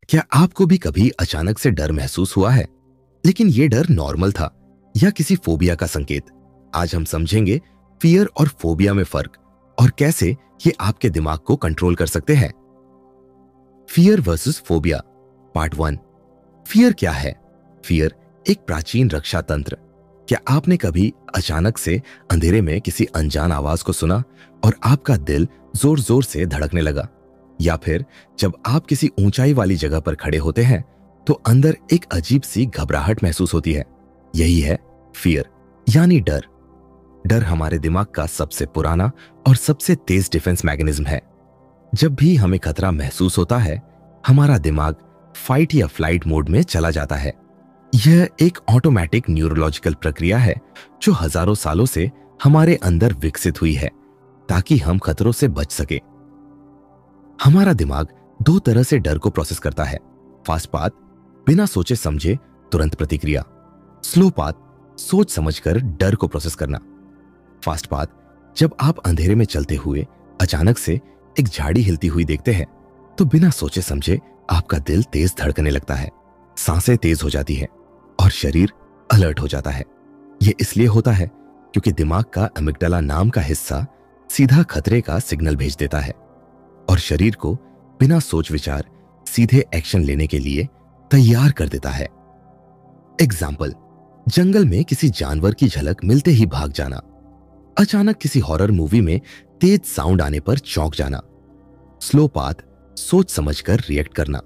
क्या आपको भी कभी अचानक से डर महसूस हुआ है, लेकिन ये डर नॉर्मल था या किसी फोबिया का संकेत? आज हम समझेंगे फियर और फोबिया में फर्क और कैसे ये आपके दिमाग को कंट्रोल कर सकते हैं। Fear versus phobia, part 1। Fear क्या है? फियर एक प्राचीन रक्षा तंत्र। क्या आपने कभी अचानक से अंधेरे में किसी अनजान आवाज को सुना और आपका दिल जोर जोर से धड़कने लगा? या फिर जब आप किसी ऊंचाई वाली जगह पर खड़े होते हैं तो अंदर एक अजीब सी घबराहट महसूस होती है? यही है फियर, यानी डर। डर हमारे दिमाग का सबसे पुराना और सबसे तेज डिफेंस मैकेनिज्म है। जब भी हमें खतरा महसूस होता है, हमारा दिमाग फाइट या फ्लाइट मोड में चला जाता है। यह एक ऑटोमेटिक न्यूरोलॉजिकल प्रक्रिया है जो हजारों सालों से हमारे अंदर विकसित हुई है ताकि हम खतरों से बच सके। हमारा दिमाग दो तरह से डर को प्रोसेस करता है। फास्ट पाथ, बिना सोचे समझे तुरंत प्रतिक्रिया। स्लो पाथ, सोच समझकर डर को प्रोसेस करना। फास्ट पाथ, जब आप अंधेरे में चलते हुए अचानक से एक झाड़ी हिलती हुई देखते हैं तो बिना सोचे समझे आपका दिल तेज धड़कने लगता है, सांसें तेज हो जाती है और शरीर अलर्ट हो जाता है। यह इसलिए होता है क्योंकि दिमाग का अमिग्डाला नाम का हिस्सा सीधा खतरे का सिग्नल भेज देता है और शरीर को बिना सोच विचार सीधे एक्शन लेने के लिए तैयार कर देता है। एग्जाम्पल, जंगल में किसी जानवर की झलक मिलते ही भाग जाना। अचानक किसी हॉरर मूवी में तेज साउंड आने पर चौंक जाना। स्लो पाथ, सोच समझकर रिएक्ट करना।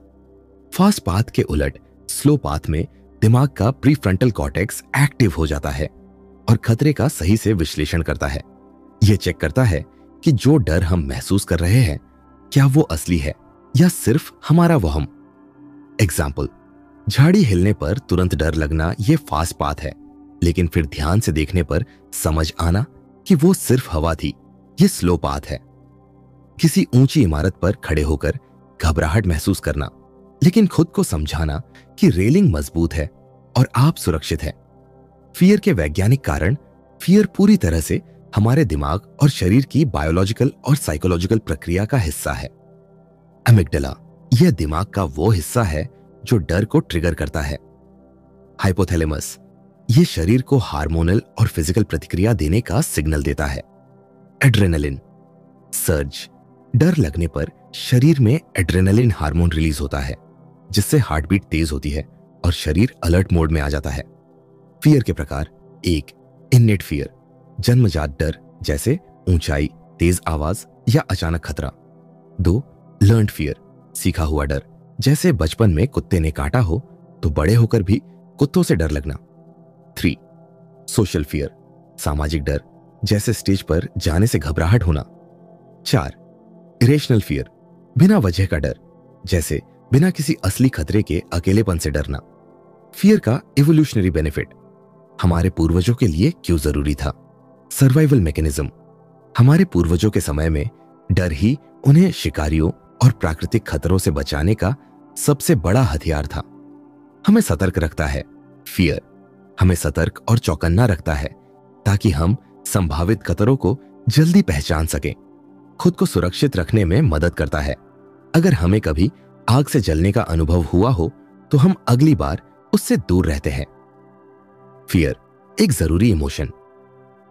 फास्ट पाथ के उलट स्लो पाथ में दिमाग का प्रीफ्रंटल कॉर्टेक्स एक्टिव हो जाता है और खतरे का सही से विश्लेषण करता है। यह चेक करता है कि जो डर हम महसूस कर रहे हैं क्या वो असली है या सिर्फ हमारा वहम। एग्जाम्पल, झाड़ी हिलने पर तुरंत डर लगना यह फास्ट पाथ है, लेकिन फिर ध्यान से देखने पर समझ आना कि वो सिर्फ हवा थी, ये स्लो पाथ है। किसी ऊंची इमारत पर खड़े होकर घबराहट महसूस करना, लेकिन खुद को समझाना कि रेलिंग मजबूत है और आप सुरक्षित हैं। फियर के वैज्ञानिक कारण, फियर पूरी तरह से हमारे दिमाग और शरीर की बायोलॉजिकल और साइकोलॉजिकल प्रक्रिया का हिस्सा है। अमिग्डाला, यह दिमाग का वो हिस्सा है जो डर को ट्रिगर करता है। हाइपोथैलेमस, यह शरीर को हार्मोनल और फिजिकल प्रतिक्रिया देने का सिग्नल देता है। एड्रेनलिन सर्ज, डर लगने पर शरीर में एड्रेनलिन हार्मोन रिलीज होता है जिससे हार्ट बीट तेज होती है और शरीर अलर्ट मोड में आ जाता है। फियर के प्रकार: 1. इन्नेट फियर, जन्मजात डर जैसे ऊंचाई, तेज आवाज या अचानक खतरा। 2. लर्न्ड फियर, सीखा हुआ डर जैसे बचपन में कुत्ते ने काटा हो तो बड़े होकर भी कुत्तों से डर लगना। 3. सोशल फियर, सामाजिक डर जैसे स्टेज पर जाने से घबराहट होना। 4. इरेशनल फियर, बिना वजह का डर जैसे बिना किसी असली खतरे के अकेलेपन से डरना। फियर का इवोल्यूशनरी बेनिफिट, हमारे पूर्वजों के लिए क्यों जरूरी था? सर्वाइवल मैकेनिज्म, हमारे पूर्वजों के समय में डर ही उन्हें शिकारियों और प्राकृतिक खतरों से बचाने का सबसे बड़ा हथियार था। हमें सतर्क रखता है। फियर हमें सतर्क और चौकन्ना रखता है ताकि हम संभावित खतरों को जल्दी पहचान सकें। खुद को सुरक्षित रखने में मदद करता है। अगर हमें कभी आग से जलने का अनुभव हुआ हो तो हम अगली बार उससे दूर रहते हैं। फियर एक जरूरी इमोशन।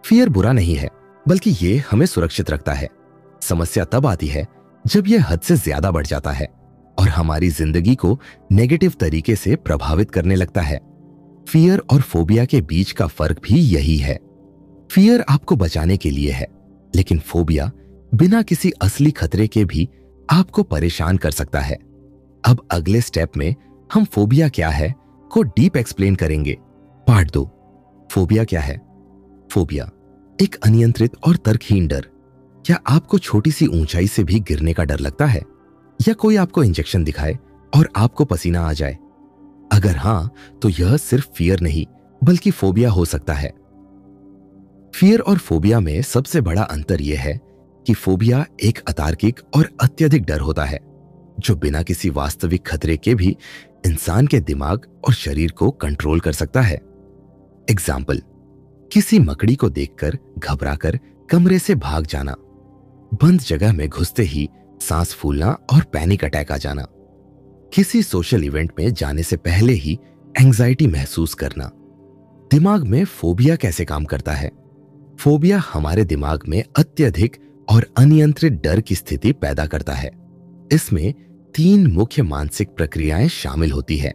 फियर बुरा नहीं है, बल्कि ये हमें सुरक्षित रखता है। समस्या तब आती है जब यह हद से ज्यादा बढ़ जाता है और हमारी जिंदगी को नेगेटिव तरीके से प्रभावित करने लगता है। फियर और फोबिया के बीच का फर्क भी यही है। फियर आपको बचाने के लिए है, लेकिन फोबिया बिना किसी असली खतरे के भी आपको परेशान कर सकता है। अब अगले स्टेप में हम फोबिया क्या है को डीप एक्सप्लेन करेंगे। पार्ट 2, फोबिया क्या है? फोबिया एक अनियंत्रित और तर्कहीन डर। क्या आपको छोटी सी ऊंचाई से भी गिरने का डर लगता है, या कोई आपको इंजेक्शन दिखाए और आपको पसीना आ जाए? अगर हां, तो यह सिर्फ फियर नहीं बल्कि फोबिया हो सकता है। फियर और फोबिया में सबसे बड़ा अंतर यह है कि फोबिया एक अतार्किक और अत्यधिक डर होता है जो बिना किसी वास्तविक खतरे के भी इंसान के दिमाग और शरीर को कंट्रोल कर सकता है। एग्जाम्पल, किसी मकड़ी को देखकर घबराकर कमरे से भाग जाना, बंद जगह में घुसते ही सांस फूलना और पैनिक अटैक आ जाना। किसी सोशल इवेंट में जाने से पहले ही एंजाइटी महसूस करना। दिमाग में फोबिया कैसे काम करता है? फोबिया हमारे दिमाग में अत्यधिक और अनियंत्रित डर की स्थिति पैदा करता है। इसमें 3 मुख्य मानसिक प्रक्रियाएं शामिल होती है।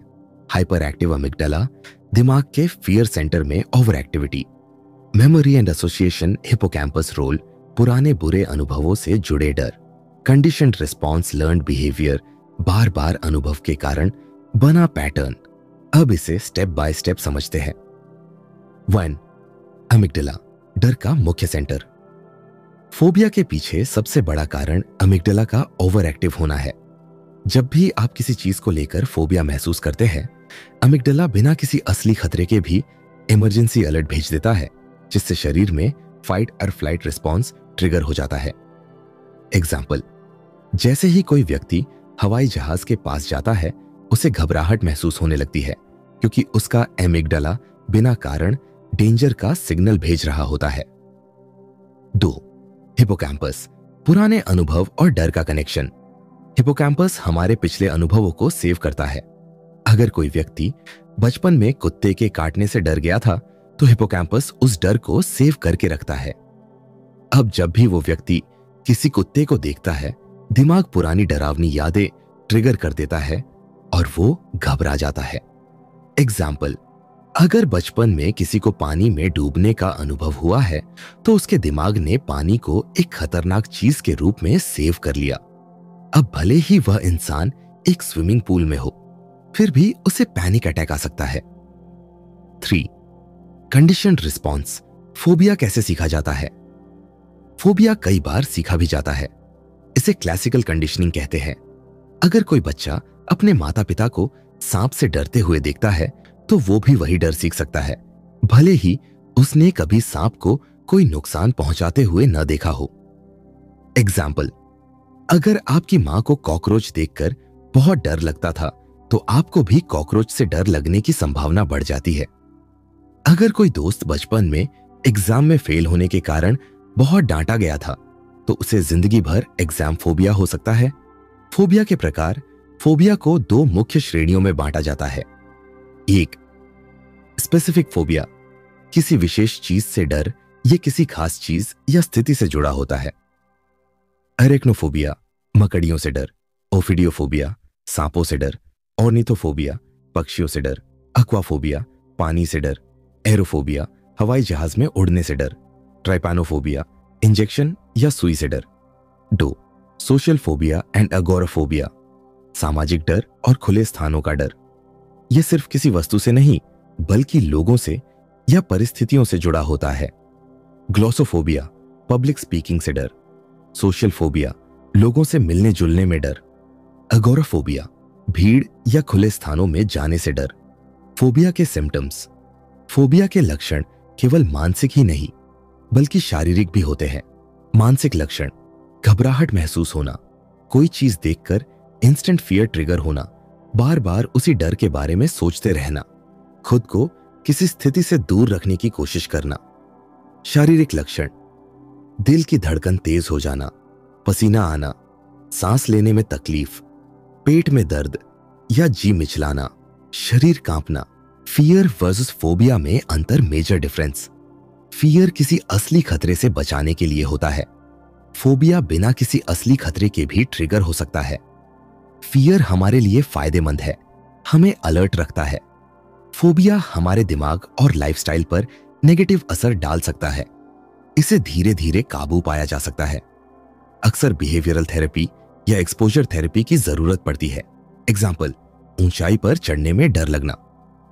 हाइपर एक्टिव अमिगडाला, दिमाग के फियर सेंटर में over activity. Memory and association hippocampus role, पुराने बुरे अनुभवों से जुड़े डर। कंडीशनड रिस्पॉन्स लर्न्ड बिहेवियर, बार बार अनुभव के कारण बना पैटर्न। अब इसे स्टेप बाय स्टेप समझते हैं। 1. अमिगडाला, डर का मुख्य सेंटर। फोबिया के पीछे सबसे बड़ा कारण अमिगडाला का ओवर एक्टिव होना है। जब भी आप किसी चीज को लेकर फोबिया महसूस करते हैं, अमिगडाला बिना किसी असली खतरे के भी इमरजेंसी अलर्ट भेज देता है, जिससे शरीर में फाइट और फ्लाइट रिस्पॉन्स ट्रिगर हो जाता है। एग्जाम्पल, जैसे ही कोई व्यक्ति हवाई जहाज के पास जाता है, उसे घबराहट महसूस होने लगती है, क्योंकि उसका अमिगडाला बिना कारण डेंजर का सिग्नल भेज रहा होता है। 2. हिपोकैम्पस, पुराने अनुभव और डर का कनेक्शन। हिपोकैम्पस हमारे पिछले अनुभवों को सेव करता है। अगर कोई व्यक्ति बचपन में कुत्ते के काटने से डर गया था, तो हिपोकैम्पस उस डर को सेव करके रखता है। अब जब भी वो व्यक्ति किसी कुत्ते को देखता है, दिमाग पुरानी डरावनी यादें ट्रिगर कर देता है और वो घबरा जाता है। एग्जाम्पल, अगर बचपन में किसी को पानी में डूबने का अनुभव हुआ है, तो उसके दिमाग ने पानी को एक खतरनाक चीज के रूप में सेव कर लिया। अब भले ही वह इंसान एक स्विमिंग पूल में हो, फिर भी उसे पैनिक अटैक आ सकता है। 3. कंडीशनड रिस्पॉन्स, फोबिया कैसे सीखा जाता है? फोबिया कई बार सीखा भी जाता है। इसे क्लासिकल कंडीशनिंग कहते हैं। अगर कोई बच्चा अपने माता पिता को सांप से डरते हुए देखता है, तो वो भी वही डर सीख सकता है, भले ही उसने कभी सांप को कोई नुकसान पहुंचाते हुए न देखा हो। एग्जाम्पल, अगर आपकी मां को कॉकरोच देखकर बहुत डर लगता था, तो आपको भी कॉकरोच से डर लगने की संभावना बढ़ जाती है। अगर कोई दोस्त बचपन में एग्जाम में फेल होने के कारण बहुत डांटा गया था, तो उसे जिंदगी भर एग्जाम फोबिया हो सकता है। फोबिया के प्रकार, फोबिया को 2 मुख्य श्रेणियों में बांटा जाता है। 1. स्पेसिफिक फोबिया, किसी विशेष चीज से डर, ये किसी खास चीज या स्थिति से जुड़ा होता है। अरेक्नोफोबिया, मकड़ियों से डर। ओफिडियोफोबिया, सांपों से डर। ऑर्निथोफोबिया, पक्षियों से डर। एक्वाफोबिया, पानी से डर। एरोफोबिया, हवाई जहाज में उड़ने से डर। ट्राइपैनोफोबिया, इंजेक्शन या सुई से डर। 2. सोशल फोबिया एंड अगोराफोबिया, सामाजिक डर और खुले स्थानों का डर। यह सिर्फ किसी वस्तु से नहीं, बल्कि लोगों से या परिस्थितियों से जुड़ा होता है। ग्लोसोफोबिया, पब्लिक स्पीकिंग से डर। सोशल फोबिया, लोगों से मिलने जुलने में डर। अगोराफोबिया, भीड़ या खुले स्थानों में जाने से डर। फोबिया के सिम्टम्स, फोबिया के लक्षण केवल मानसिक ही नहीं, बल्कि शारीरिक भी होते हैं। मानसिक लक्षण, घबराहट महसूस होना, कोई चीज देखकर इंस्टेंट फियर ट्रिगर होना, बार बार उसी डर के बारे में सोचते रहना, खुद को किसी स्थिति से दूर रखने की कोशिश करना। शारीरिक लक्षण, दिल की धड़कन तेज हो जाना, पसीना आना, सांस लेने में तकलीफ, पेट में दर्द या जी मिचलाना, शरीर कांपना। फियर वर्सेस फोबिया में अंतर, मेजर डिफरेंस। फियर किसी असली खतरे से बचाने के लिए होता है। फोबिया बिना किसी असली खतरे के भी ट्रिगर हो सकता है। फियर हमारे लिए फायदेमंद है, हमें अलर्ट रखता है। फोबिया हमारे दिमाग और लाइफस्टाइल पर नेगेटिव असर डाल सकता है। इसे धीरे धीरे काबू पाया जा सकता है। अक्सर बिहेवियरल थेरेपी या एक्सपोजर थेरेपी की जरूरत पड़ती है। एग्जाम्पल, ऊंचाई पर चढ़ने में डर लगना।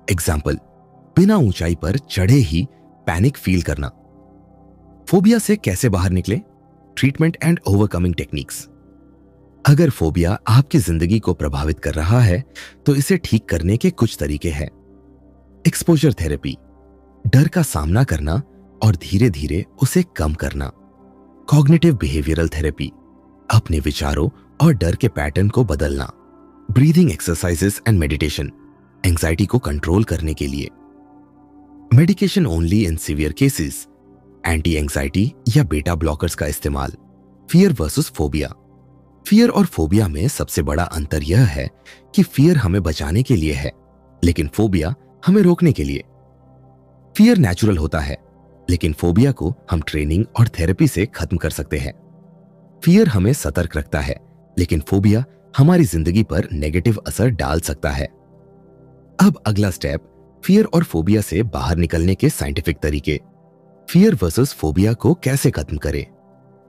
एग्जाम्पल, बिना ऊंचाई पर चढ़े ही पैनिक फील करना। फोबिया से कैसे बाहर निकले? Treatment and overcoming techniques. अगर फोबिया आपकी जिंदगी को प्रभावित कर रहा है, तो इसे ठीक करने के कुछ तरीके हैं। एक्सपोजर थेरेपी, डर का सामना करना और धीरे धीरे उसे कम करना। कॉग्निटिव बिहेवियरल थेरेपी, अपने विचारों और डर के पैटर्न को बदलना। Breathing exercises and meditation, anxiety को कंट्रोल करने के लिए। Medication only in severe cases, anti anxiety या बेटा ब्लॉकर्स का इस्तेमाल। फियर वर्सेस फोबिया, फियर और फोबिया में सबसे बड़ा अंतर यह है कि फियर हमें बचाने के लिए है, लेकिन फोबिया हमें रोकने के लिए। फियर नेचुरल होता है, लेकिन फोबिया को हम ट्रेनिंग और थेरेपी से खत्म कर सकते हैं। फियर हमें सतर्क रखता है, लेकिन फोबिया हमारी जिंदगी पर नेगेटिव असर डाल सकता है। अब अगला स्टेप, फियर और फोबिया से बाहर निकलने के साइंटिफिक तरीके। फियर वर्सेस फोबिया को कैसे खत्म करें?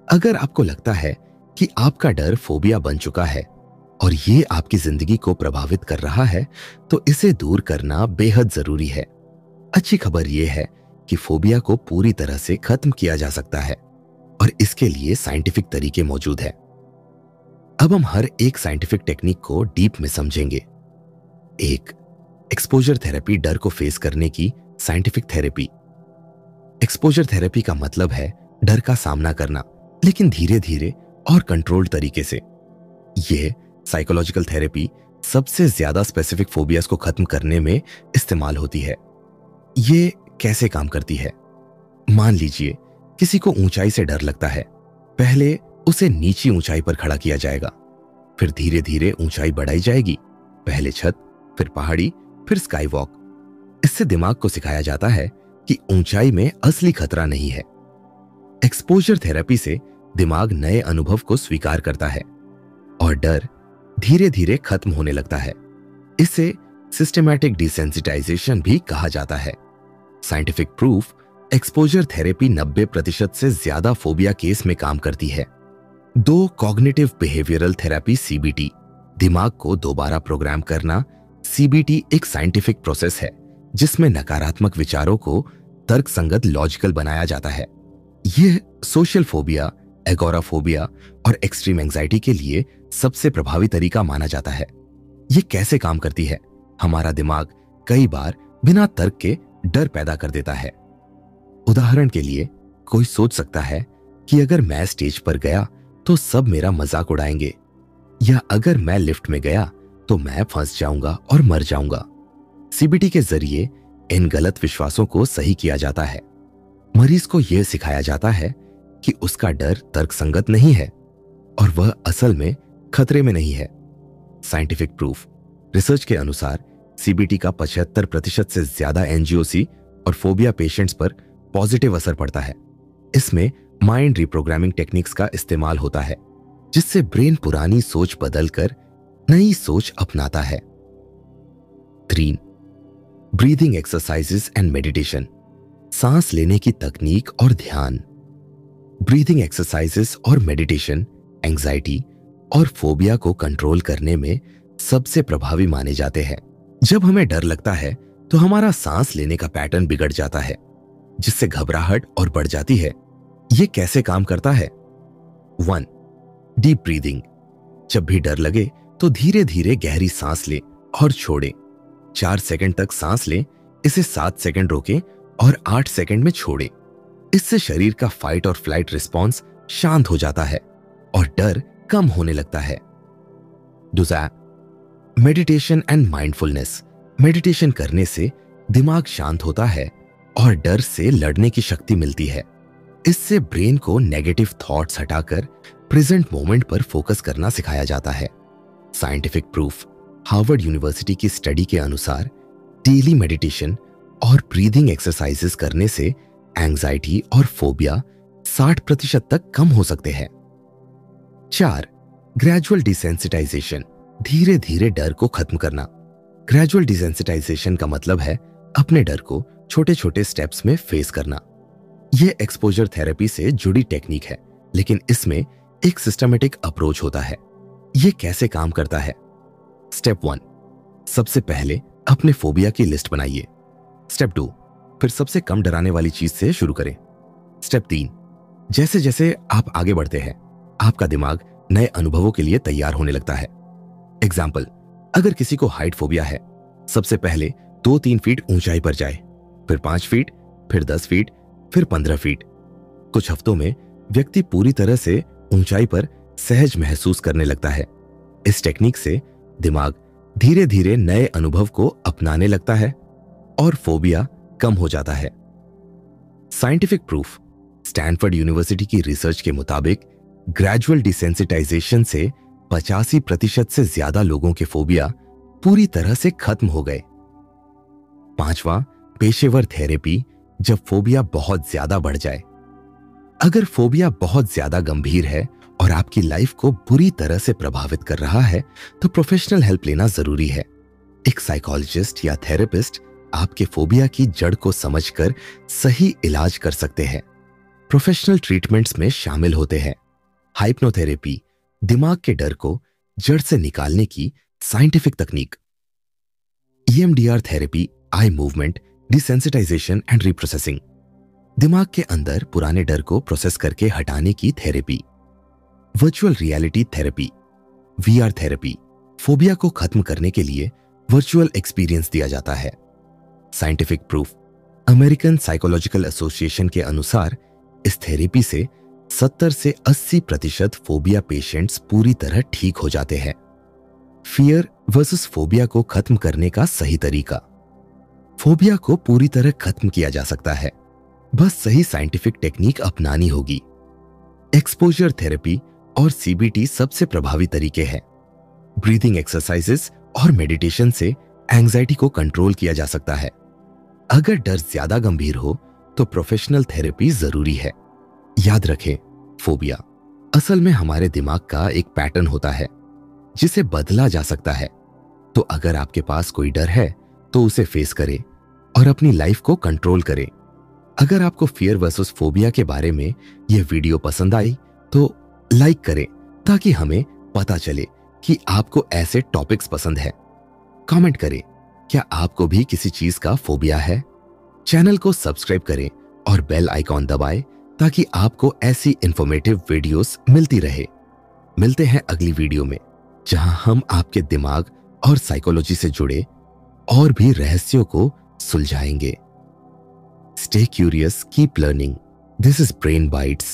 अगर आपको लगता है कि आपका डर फोबिया बन चुका है और ये आपकी जिंदगी को प्रभावित कर रहा है, तो इसे दूर करना बेहद जरूरी है। अच्छी खबर यह है कि फोबिया को पूरी तरह से खत्म किया जा सकता है और इसके लिए साइंटिफिक तरीके मौजूद हैं। अब हम हर एक साइंटिफिक टेक्निक को डीप में समझेंगे। एक, एक्सपोजर थेरेपी, डर को फेस करने की साइंटिफिक थेरेपी। एक्सपोजर थेरेपी का मतलब है डर का सामना करना, लेकिन धीरे धीरे और कंट्रोल्ड तरीके से। यह साइकोलॉजिकल थेरेपी सबसे ज्यादा स्पेसिफिक फोबियाज को खत्म करने में इस्तेमाल होती है। ये कैसे काम करती है? मान लीजिए किसी को ऊंचाई से डर लगता है। पहले उसे नीची ऊंचाई पर खड़ा किया जाएगा, फिर धीरे धीरे ऊंचाई बढ़ाई जाएगी, पहले छत, फिर पहाड़ी, फिर स्काई वॉक। इससे दिमाग को सिखाया जाता है कि ऊंचाई में असली खतरा नहीं है। एक्सपोजर थेरेपी से दिमाग नए अनुभव को स्वीकार करता है और डर धीरे धीरे खत्म होने लगता है। इसे सिस्टमैटिक डिसेंसिटाइजेशन भी कहा जाता है। साइंटिफिक प्रूफ, एक्सपोजर थेरेपी 90% से ज्यादा फोबिया केस में काम करती है। दो, कॉग्निटिव बिहेवियरल थेरेपी सीबीटी, दिमाग को दोबारा प्रोग्राम करना। सीबीटी एक साइंटिफिक प्रोसेस है जिसमें नकारात्मक विचारों को तर्कसंगत लॉजिकल बनाया जाता है। यह सोशल फोबिया, एगोराफोबिया और एक्सट्रीम एंजाइटी के लिए सबसे प्रभावी तरीका माना जाता है। यह कैसे काम करती है? हमारा दिमाग कई बार बिना तर्क के डर पैदा कर देता है। उदाहरण के लिए, कोई सोच सकता है कि अगर मैं स्टेज पर गया तो सब मेरा मजाक उड़ाएंगे, या अगर मैं लिफ्ट में गया तो मैं फंस जाऊंगा और मर जाऊंगा। सीबीटी के जरिए इन गलत विश्वासों को सही किया जाता है। मरीज को यह सिखाया जाता है कि उसका डर तर्कसंगत नहीं है और वह असल में खतरे में नहीं है। साइंटिफिक प्रूफ, रिसर्च के अनुसार सीबीटी का 75% से ज्यादा एनजीओसी और फोबिया पेशेंट्स पर पॉजिटिव असर पड़ता है। इसमें माइंड रिप्रोग्रामिंग टेक्निक्स का इस्तेमाल होता है, जिससे ब्रेन पुरानी सोच बदलकर नई सोच अपनाता है। 3, ब्रीदिंग एक्सरसाइजेस एंड मेडिटेशन, सांस लेने की तकनीक और ध्यान। ब्रीदिंग एक्सरसाइजेस और मेडिटेशन एंजाइटी और फोबिया को कंट्रोल करने में सबसे प्रभावी माने जाते हैं। जब हमें डर लगता है तो हमारा सांस लेने का पैटर्न बिगड़ जाता है, जिससे घबराहट और बढ़ जाती है। यह कैसे काम करता है? 1, डीप ब्रीदिंग, जब भी डर लगे तो धीरे धीरे गहरी सांस लें और छोड़ें। 4 सेकंड तक सांस लें, इसे 7 सेकंड रोकें और 8 सेकंड में छोड़ें। इससे शरीर का फाइट और फ्लाइट रिस्पॉन्स शांत हो जाता है और डर कम होने लगता है। दूसरा, मेडिटेशन एंड माइंडफुलनेस, मेडिटेशन करने से दिमाग शांत होता है और डर से लड़ने की शक्ति मिलती है। इससे ब्रेन को नेगेटिव थॉट्स हटाकर प्रेजेंट मोमेंट पर फोकस करना सिखाया जाता है। साइंटिफिक प्रूफ, हार्वर्ड यूनिवर्सिटी की स्टडी के अनुसार डेली मेडिटेशन और ब्रीदिंग एक्सरसाइजेस करने से एंजाइटी और फोबिया 60% तक कम हो सकते हैं। 4, ग्रेजुअल डिसेंसिटाइजेशन, धीरे धीरे डर को खत्म करना। ग्रेजुअल डिसेंसिटाइजेशन का मतलब है अपने डर को छोटे छोटे स्टेप्स में फेस करना। यह एक्सपोजर थेरेपी से जुड़ी टेक्निक है, लेकिन इसमें एक सिस्टमेटिक अप्रोच होता है। यह कैसे काम करता है? स्टेप 1, सबसे पहले अपने फोबिया की लिस्ट बनाइए। स्टेप 2, फिर सबसे कम डराने वाली चीज से शुरू करें। स्टेप 3, जैसे जैसे आप आगे बढ़ते हैं, आपका दिमाग नए अनुभवों के लिए तैयार होने लगता है। एग्जाम्पल, अगर किसी को हाइट फोबिया है, सबसे पहले 2-3 फीट ऊंचाई पर जाए, फिर 5 फीट, फिर 10 फीट, फिर 15 फीट। कुछ हफ्तों में व्यक्ति पूरी तरह से ऊंचाई पर सहज महसूस करने लगता है। इस टेक्निक से दिमाग धीरे धीरे नए अनुभव को अपनाने लगता है और फोबिया कम हो जाता है। साइंटिफिक प्रूफ, स्टैनफोर्ड यूनिवर्सिटी की रिसर्च के मुताबिक ग्रेजुअल डिसेंसिटाइजेशन से 85% से ज्यादा लोगों के फोबिया पूरी तरह से खत्म हो गए। पांचवा, पेशेवर थेरेपी जब फोबिया बहुत ज्यादा बढ़ जाए। अगर फोबिया बहुत ज्यादा गंभीर है और आपकी लाइफ को बुरी तरह से प्रभावित कर रहा है तो प्रोफेशनल हेल्प लेना जरूरी है। एक साइकोलॉजिस्ट या थेरेपिस्ट आपके फोबिया की जड़ को समझकर सही इलाज कर सकते हैं। प्रोफेशनल ट्रीटमेंट्स में शामिल होते हैं हाइप्नोथेरेपी, दिमाग के डर को जड़ से निकालने की साइंटिफिक तकनीक, EMDR therapy, eye movement desensitisation and reprocessing, दिमाग के अंदर पुराने डर को प्रोसेस करके हटाने की therapy, virtual reality therapy, VR therapy, phobia को खत्म करने के लिए वर्चुअल एक्सपीरियंस दिया जाता है। Scientific proof, American psychological association के अनुसार इस थेरेपी से 70 से 80% फोबिया पेशेंट्स पूरी तरह ठीक हो जाते हैं। फियर वर्सेस फोबिया को खत्म करने का सही तरीका। फोबिया को पूरी तरह खत्म किया जा सकता है, बस सही साइंटिफिक टेक्निक अपनानी होगी। एक्सपोजर थेरेपी और CBT सबसे प्रभावी तरीके हैं। ब्रीदिंग एक्सरसाइजेस और मेडिटेशन से एंजाइटी को कंट्रोल किया जा सकता है। अगर डर ज्यादा गंभीर हो तो प्रोफेशनल थेरेपी जरूरी है। याद रखें, फोबिया असल में हमारे दिमाग का एक पैटर्न होता है जिसे बदला जा सकता है। तो अगर आपके पास कोई डर है तो उसे फेस करें और अपनी लाइफ को कंट्रोल करें। अगर आपको फियर वर्सेस फोबिया के बारे में यह वीडियो पसंद आई तो लाइक करें ताकि हमें पता चले कि आपको ऐसे टॉपिक्स पसंद है। कमेंट करें, क्या आपको भी किसी चीज का फोबिया है? चैनल को सब्सक्राइब करें और बेल आइकॉन दबाएं ताकि आपको ऐसी इंफॉर्मेटिव वीडियोस मिलती रहे। मिलते हैं अगली वीडियो में जहां हम आपके दिमाग और साइकोलॉजी से जुड़े और भी रहस्यों को सुलझाएंगे। Stay curious, keep learning. This is Brain Bites.